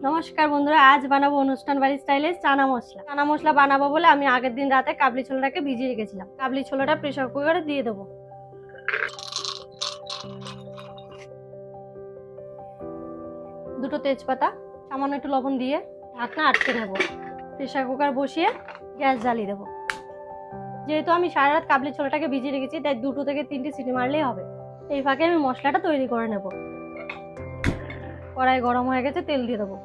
নমস্কার বন্ধুরা, আজ বানাবো অনুষ্ঠান বাড়ি স্টাইলে চানা মশলা। চানা মশলা বানাবো বলে আমি আগের দিন রাতে কাবলি ছোলাটাকে ভিজিয়ে রেখেছিলাম। কাবলি ছোলাটা প্রেসার কুকারে দিয়ে দেবো। দুটো তেজপাতা, সামান্য একটু লবণ দিয়ে ঢাকনা আটকে নেব। প্রেসার কুকার বসিয়ে গ্যাস জ্বালিয়ে দেবো। যেহেতু আমি সারা রাত কাবলি ছোলাটাকে ভিজিয়ে রেখেছি, তাই 2 থেকে 3টে সিটি মারলেই হবে। এই ফাঁকে আমি মশলাটা তৈরি করে নেব। কড়াই গরম হয়ে গেছে, তেল দিয়ে দেবো।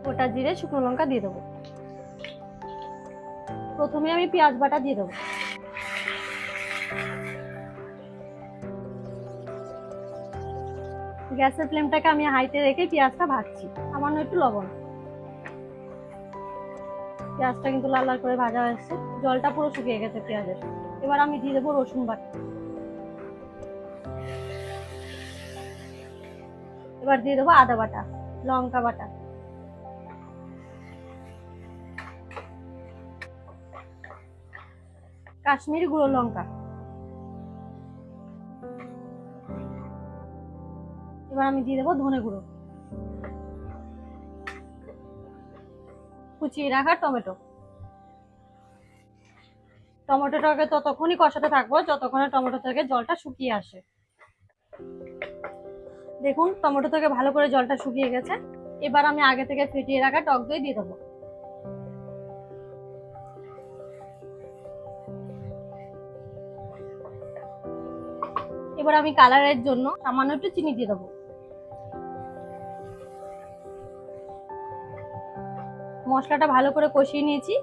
গোটা জিরে, শুকনো লঙ্কা দিয়ে দেবো। প্রথমে আমি পেঁয়াজ বাটা দিয়ে দেবো। গ্যাসের ফ্লেমটাকে আমি হাইতে রেখে পেঁয়াজটা ভাজছি। সামান্য একটু লবণ। পেঁয়াজটা কিন্তু লাল লাল করে ভাজা হয়েছে, জলটা পুরো শুকিয়ে গেছে পেঁয়াজের। এবার আমি দিয়ে দেবো রসুন বাটা। এবার দিয়ে দেবো আদা বাটা, লঙ্কা বাটা, কাশ্মীরি গুঁড়ো লঙ্কা। এবার আমি দিয়ে দেবো ধনে গুঁড়ো, কুচিয়ে রাখা টমেটো। টমেটোটাকে ততক্ষণই কষাতে থাকবো যতক্ষণে টমেটো থেকে জলটা শুকিয়ে আসে। দেখুন, টমেটো থেকে ভালো করে জলটা শুকিয়ে গেছে। এবার আমি আগে থেকে ফেটিয়ে রাখা টক দই দিয়ে দেবো। এবার আমি কালারের জন্য সামান্য একটু চিনি দিয়ে দেবো। মশলাটা ভালো করে কষিয়ে নিয়েছি।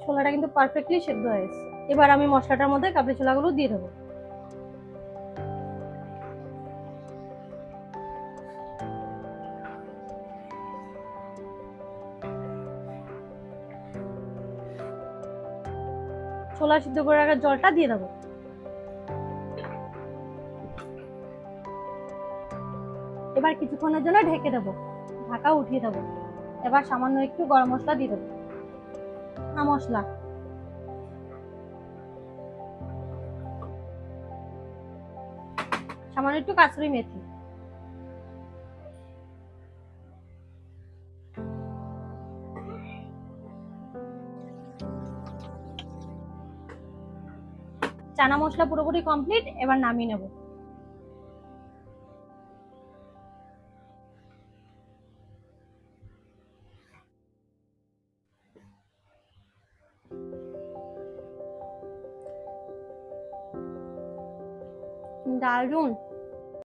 ছোলাটা কিন্তু পারফেক্টলি সেদ্ধ হয়েছে। এবার আমি মশলাটার মধ্যে কাবলি ছোলাগুলো দিয়ে দেবো। ছোলা সিদ্ধ করে রাখার জলটা দিয়ে দেবো। এবার কিছুক্ষণের জন্য ঢেকে দেবো, ঢাকা উঠিয়ে দেবো। এবার সামান্য একটু গরম মশলা দিয়ে দেবো। মশলা, সামান্য একটু কাসুরি মেথি, চানা মশলা পুরোপুরি কমপ্লিট। এবার নামিয়ে নেব। দারুন।